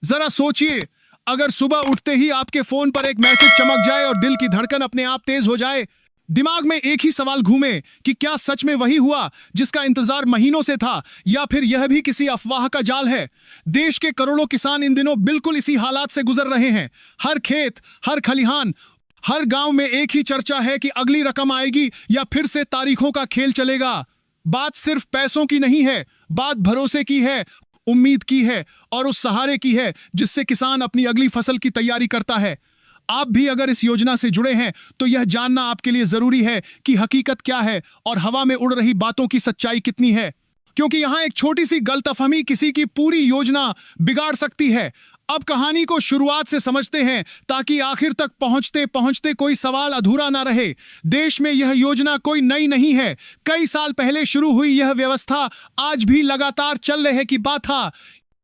जरा सोचिए, अगर सुबह उठते ही आपके फोन पर एक मैसेज चमक जाए और दिल की धड़कन अपने आप तेज हो जाए, दिमाग में एक ही सवाल घूमे कि क्या सच में वही हुआ जिसका इंतजार महीनों से था, या फिर यह भी किसी अफवाह का जाल है। देश के करोड़ों किसान इन दिनों बिल्कुल इसी हालात से गुजर रहे हैं। हर खेत, हर खलिहान, हर गांव में एक ही चर्चा है कि अगली रकम आएगी या फिर से तारीखों का खेल चलेगा। बात सिर्फ पैसों की नहीं है, बात भरोसे की है, उम्मीद की है और उस सहारे की है जिससे किसान अपनी अगली फसल की तैयारी करता है। आप भी अगर इस योजना से जुड़े हैं तो यह जानना आपके लिए जरूरी है कि हकीकत क्या है और हवा में उड़ रही बातों की सच्चाई कितनी है, क्योंकि यहां एक छोटी सी गलतफहमी किसी की पूरी योजना बिगाड़ सकती है। अब कहानी को शुरुआत से समझते हैं ताकि आखिर तक पहुंचते पहुंचते कोई सवाल अधूरा ना रहे। देश में यह योजना कोई नई नहीं है। कई साल पहले शुरू हुई यह व्यवस्था आज भी लगातार चल रहे की बात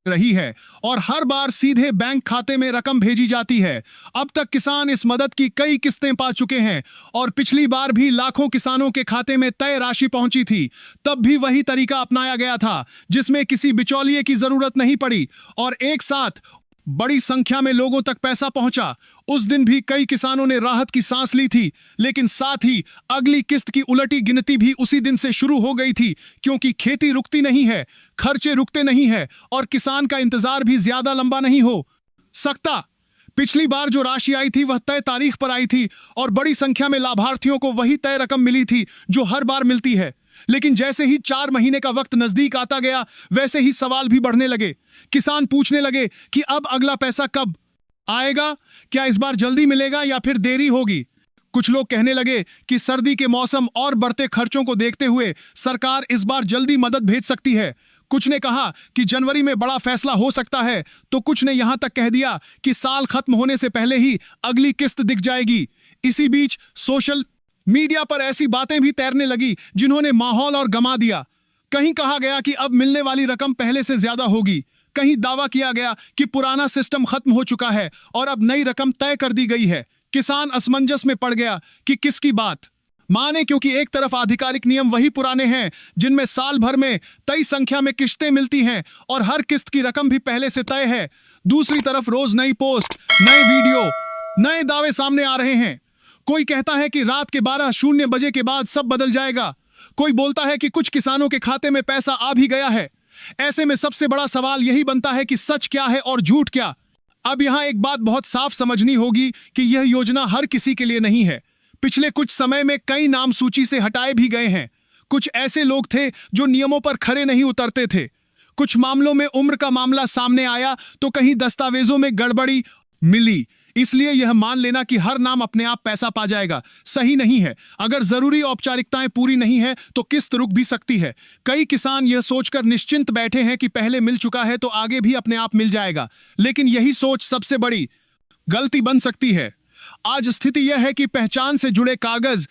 रही है और हर बार सीधे बैंक खाते में रकम भेजी जाती है। अब तक किसान इस मदद की कई किस्तें पा चुके हैं और पिछली बार भी लाखों किसानों के खाते में तय राशि पहुंची थी। तब भी वही तरीका अपनाया गया था जिसमें किसी बिचौलिए की जरूरत नहीं पड़ी और एक साथ बड़ी संख्या में लोगों तक पैसा पहुंचा। उस दिन भी कई किसानों ने राहत की सांस ली थी, लेकिन साथ ही अगली किस्त की उलटी गिनती भी उसी दिन से शुरू हो गई थी, क्योंकि खेती रुकती नहीं है, खर्चे रुकते नहीं है और किसान का इंतजार भी ज्यादा लंबा नहीं हो सकता। पिछली बार जो राशि आई थी वह तय तारीख पर आई थी और बड़ी संख्या में लाभार्थियों को वही तय रकम मिली थी जो हर बार मिलती है। लेकिन जैसे ही 4 महीने का वक्त नजदीक आता गया, वैसे ही सवाल भी बढ़ने लगे। किसान पूछने लगे कि अब अगला पैसा कब आएगा, क्या इस बार जल्दी मिलेगा या फिर देरी होगी। कुछ लोग कहने लगे कि सर्दी के मौसम और बढ़ते खर्चों को देखते हुए सरकार इस बार जल्दी मदद भेज सकती है। कुछ ने कहा कि जनवरी में बड़ा फैसला हो सकता है, तो कुछ ने यहां तक कह दिया कि साल खत्म होने से पहले ही अगली किस्त दिख जाएगी। इसी बीच सोशल मीडिया पर ऐसी बातें भी तैरने लगी जिन्होंने माहौल और गमा दिया। कहीं कहा गया कि अब मिलने वाली रकम पहले से ज्यादा होगी, कहीं दावा किया गया कि पुराना सिस्टम खत्म हो चुका है और अब नई रकम तय कर दी गई है। किसान असमंजस में पड़ गया कि किसकी बात माने, क्योंकि एक तरफ आधिकारिक नियम वही पुराने हैं जिनमें साल भर में तय संख्या में किस्तें मिलती हैं और हर किस्त की रकम भी पहले से तय है। दूसरी तरफ रोज नई पोस्ट, नए वीडियो, नए दावे सामने आ रहे हैं। कोई कहता है कि रात के 12:00 बजे के बाद सब बदल जाएगा। कोई बोलता है कि कुछ किसानों के खाते में पैसा आ भी गया है। ऐसे में सबसे बड़ा सवाल यही बनता है कि सच क्या है और झूठ क्या। अब यहां एक बात बहुत साफ समझनी होगी कि यह योजना हर किसी के लिए नहीं है। पिछले कुछ समय में कई नाम सूची से हटाए भी गए हैं। कुछ ऐसे लोग थे जो नियमों पर खरे नहीं उतरते थे। कुछ मामलों में उम्र का मामला सामने आया तो कहीं दस्तावेजों में गड़बड़ी मिली। इसलिए यह मान लेना कि हर नाम अपने आप पैसा पा जाएगा सही नहीं है। अगर जरूरी औपचारिकताएं पूरी नहीं है तो किस्त रुक भी सकती है। कई किसान यह सोचकर निश्चिंत बैठे हैं कि पहले मिल चुका है तो आगे भी अपने आप मिल जाएगा, लेकिन यही सोच सबसे बड़ी गलती बन सकती है। आज स्थिति यह है कि पहचान से जुड़े कागज,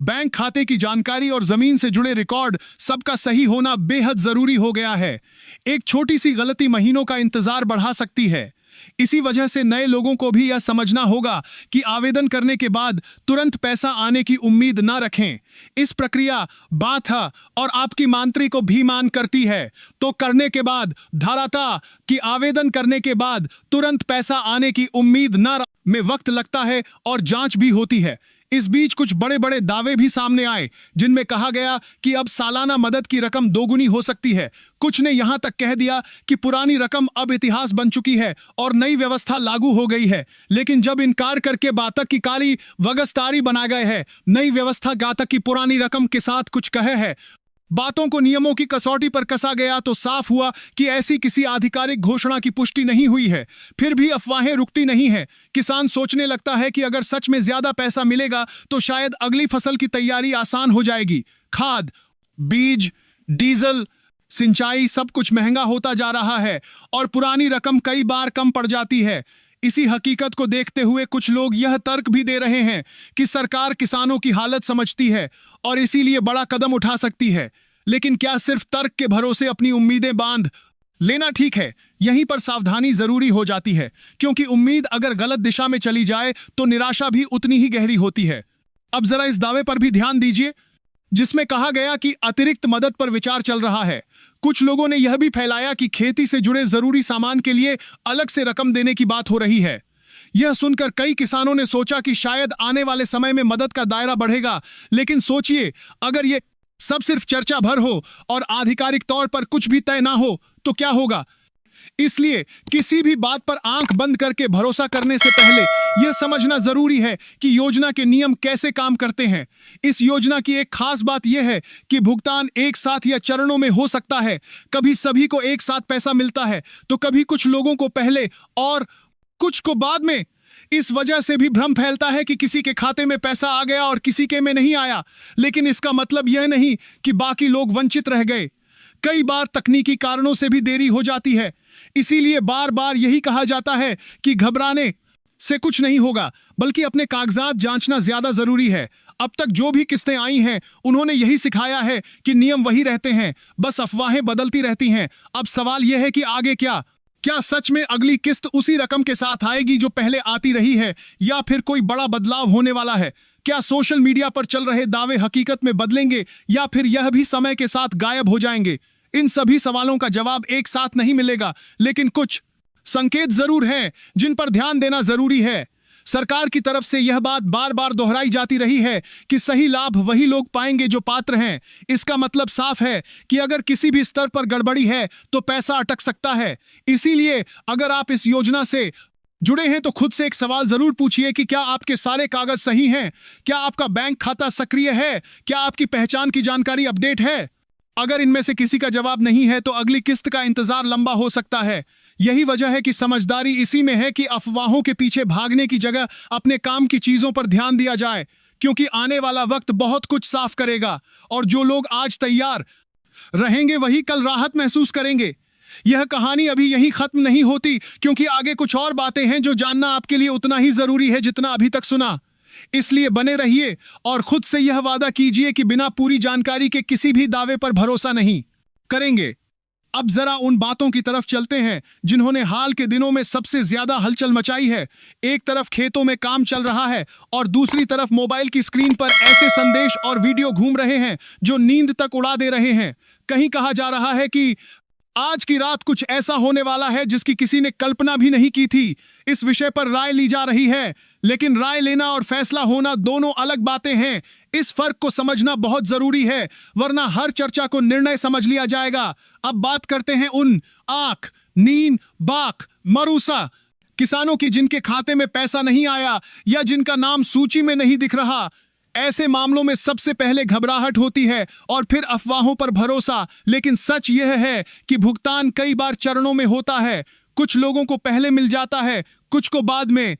बैंक खाते की जानकारी और जमीन से जुड़े रिकॉर्ड सबका सही होना बेहद जरूरी हो गया है। एक छोटी सी गलती महीनों का इंतजार बढ़ा सकती है। इसी वजह से नए लोगों को भी यह समझना होगा कि आवेदन करने के बाद तुरंत पैसा आने की उम्मीद न रखें। इस प्रक्रिया बात है और आपकी मांत्री को भी मान करती है, तो करने के बाद धाराता कि आवेदन करने के बाद तुरंत पैसा आने की उम्मीद न में वक्त लगता है और जांच भी होती है। इस बीच कुछ बड़े बड़े दावे भी सामने आए जिनमें कहा गया कि अब सालाना मदद की रकम दोगुनी हो सकती है। कुछ ने यहां तक कह दिया कि पुरानी रकम अब इतिहास बन चुकी है और नई व्यवस्था लागू हो गई है। लेकिन जब इनकार करके बातक की काली वगस्तारी बना गए हैं, नई व्यवस्था गातक की पुरानी रकम के साथ कुछ कहे है, बातों को नियमों की कसौटी पर कसा गया तो साफ हुआ कि ऐसी किसी आधिकारिक घोषणा की पुष्टि नहीं हुई है। फिर भी अफवाहें रुकती नहीं है। किसान सोचने लगता है कि अगर सच में ज्यादा पैसा मिलेगा तो शायद अगली फसल की तैयारी आसान हो जाएगी। खाद, बीज, डीजल, सिंचाई सब कुछ महंगा होता जा रहा है और पुरानी रकम कई बार कम पड़ जाती है। इसी हकीकत को देखते हुए कुछ लोग यह तर्क भी दे रहे हैं कि सरकार किसानों की हालत समझती है और इसीलिए बड़ा कदम उठा सकती है। लेकिन क्या सिर्फ तर्क के भरोसे अपनी उम्मीदें बांध लेना ठीक है? यहीं पर सावधानी जरूरी हो जाती है, क्योंकि उम्मीद अगर गलत दिशा में चली जाए तो निराशा भी उतनी ही गहरी होती है। अब जरा इस दावे पर भी ध्यान दीजिए जिसमें कहा गया कि अतिरिक्त मदद पर विचार चल रहा है। कुछ लोगों ने यह भी फैलाया कि खेती से जुड़े जरूरी सामान के लिए अलग से रकम देने की बात हो रही है। यह सुनकर कई किसानों ने सोचा कि शायद आने वाले समय में मदद का दायरा बढ़ेगा, लेकिन सोचिए, अगर यह सब सिर्फ चर्चा भर हो और आधिकारिक तौर पर कुछ भी तय ना हो तो क्या होगा। इसलिए किसी भी बात पर आंख बंद करके भरोसा करने से पहले यह समझना जरूरी है कि योजना के नियम कैसे काम करते हैं। इस योजना की एक खास बात यह है कि भुगतान एक साथ या चरणों में हो सकता है। कभी सभी को एक साथ पैसा मिलता है तो कभी कुछ लोगों को पहले और कुछ को बाद में। इस वजह से भी भ्रम फैलता है कि किसी के खाते में पैसा आ गया और किसी के में नहीं आया, लेकिन इसका मतलब यह नहीं कि बाकी लोग वंचित रह गए। कई बार तकनीकी कारणों से भी देरी हो जाती है, इसीलिए बार बार यही कहा जाता है कि घबराने से कुछ नहीं होगा, बल्कि अपने कागजात जांचना ज्यादा जरूरी है। अब तक जो भी किस्तें आई हैं उन्होंने यही सिखाया है कि नियम वही रहते हैं, बस अफवाहें बदलती रहती हैं। अब सवाल यह है कि आगे क्या सच में अगली किस्त उसी रकम के साथ आएगी जो पहले आती रही है, या फिर कोई बड़ा बदलाव होने वाला है। क्या सोशल मीडिया पर चल रहे दावे हकीकत में बदलेंगे या फिर यह भी समय के साथ गायब हो जाएंगे। इन सभी सवालों का जवाब एक साथ नहीं मिलेगा, लेकिन कुछ संकेत जरूर हैं जिन पर ध्यान देना जरूरी है। सरकार की तरफ से यह बात बार बार दोहराई जाती रही है कि सही लाभ वही लोग पाएंगे जो पात्र हैं। इसका मतलब साफ है कि अगर किसी भी स्तर पर गड़बड़ी है तो पैसा अटक सकता है। इसीलिए अगर आप इस योजना से जुड़े हैं तो खुद से एक सवाल जरूर पूछिए कि क्या आपके सारे कागज सही हैं, क्या आपका बैंक खाता सक्रिय है, क्या आपकी पहचान की जानकारी अपडेट है। अगर इनमें से किसी का जवाब नहीं है तो अगली किस्त का इंतजार लंबा हो सकता है। यही वजह है कि समझदारी इसी में है कि अफवाहों के पीछे भागने की जगह अपने काम की चीजों पर ध्यान दिया जाए, क्योंकि आने वाला वक्त बहुत कुछ साफ करेगा और जो लोग आज तैयार रहेंगे वही कल राहत महसूस करेंगे। यह कहानी अभी यहीं खत्म नहीं होती, क्योंकि आगे कुछ और बातें हैं जो जानना आपके लिए उतना ही जरूरी है जितना अभी तक सुना। इसलिए बने रहिए और खुद से यह वादा कीजिए कि बिना पूरी जानकारी के किसी भी दावे पर भरोसा नहीं करेंगे। अब जरा उन बातों की तरफ चलते हैं जिन्होंने हाल के दिनों में सबसे ज्यादा हलचल मचाई है। एक तरफ खेतों में काम चल रहा है और दूसरी तरफ मोबाइल की स्क्रीन पर ऐसे संदेश और वीडियो घूम रहे हैं जो नींद तक उड़ा दे रहे हैं। कहीं कहा जा रहा है कि आज की रात कुछ ऐसा होने वाला है जिसकी किसी ने कल्पना भी नहीं की थी। इस विषय पर राय ली जा रही है, लेकिन राय लेना और फैसला होना दोनों अलग बातें हैं। इस फर्क को समझना बहुत जरूरी है, वरना हर चर्चा को निर्णय समझ लिया जाएगा। अब बात करते हैं उन आंख, नींद, बाक, मरूसा किसानों की जिनके खाते में पैसा नहीं आया या जिनका नाम सूची में नहीं दिख रहा। ऐसे मामलों में सबसे पहले घबराहट होती है और फिर अफवाहों पर भरोसा। लेकिन सच यह है कि भुगतान कई बार चरणों में होता है। कुछ लोगों को पहले मिल जाता है, कुछ को बाद में।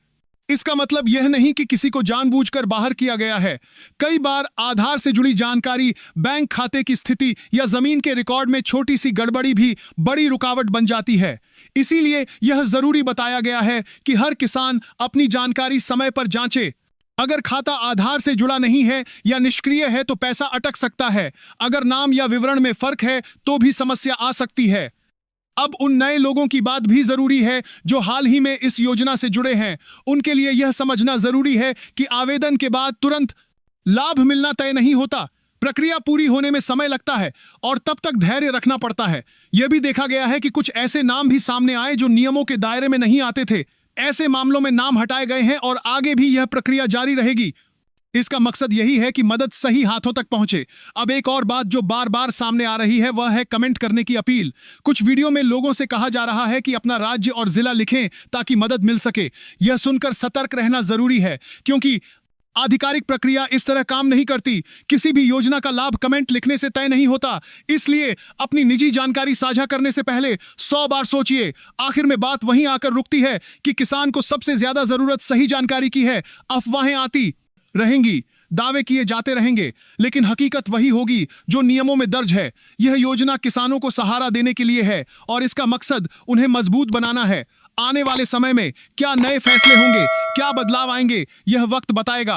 इसका मतलब यह नहीं कि किसी को जानबूझकर बाहर किया गया है। कई बार आधार से जुड़ी जानकारी, बैंक खाते की स्थिति या जमीन के रिकॉर्ड में छोटी सी गड़बड़ी भी बड़ी रुकावट बन जाती है। इसीलिए यह जरूरी बताया गया है कि हर किसान अपनी जानकारी समय पर जांचे। अगर खाता आधार से जुड़ा नहीं है या निष्क्रिय है तो पैसा अटक सकता है। अगर नाम या विवरण में फर्क है तो भी समस्या आ सकती है। अब उन नए लोगों की बात भी जरूरी है जो हाल ही में इस योजना से जुड़े हैं। उनके लिए यह समझना जरूरी है कि आवेदन के बाद तुरंत लाभ मिलना तय नहीं होता। प्रक्रिया पूरी होने में समय लगता है और तब तक धैर्य रखना पड़ता है। यह भी देखा गया है कि कुछ ऐसे नाम भी सामने आए जो नियमों के दायरे में नहीं आते थे। ऐसे मामलों में नाम हटाए गए हैं और आगे भी यह प्रक्रिया जारी रहेगी। इसका मकसद यही है कि मदद सही हाथों तक पहुंचे। अब एक और बात जो बार बार सामने आ रही है वह है कमेंट करने की अपील। कुछ वीडियो में लोगों से कहा जा रहा है कि अपना राज्य और जिला लिखें ताकि मदद मिल सके। यह सुनकर सतर्क रहना जरूरी है, क्योंकि आधिकारिक प्रक्रिया इस तरह काम नहीं करती। किसी भी योजना का लाभ कमेंट लिखने से तय नहीं होता। इसलिए अपनी निजी जानकारी साझा करने से पहले 100 बार सोचिए। आखिर में बात वहीं आकर रुकती है कि किसान को सबसे ज्यादा जरूरत सही जानकारी की है। अफवाहें आती रहेंगी, दावे किए जाते रहेंगे, लेकिन हकीकत वही होगी जो नियमों में दर्ज है। यह योजना किसानों को सहारा देने के लिए है और इसका मकसद उन्हें मजबूत बनाना है। आने वाले समय में क्या नए फैसले होंगे, क्या बदलाव आएंगे, यह वक्त बताएगा।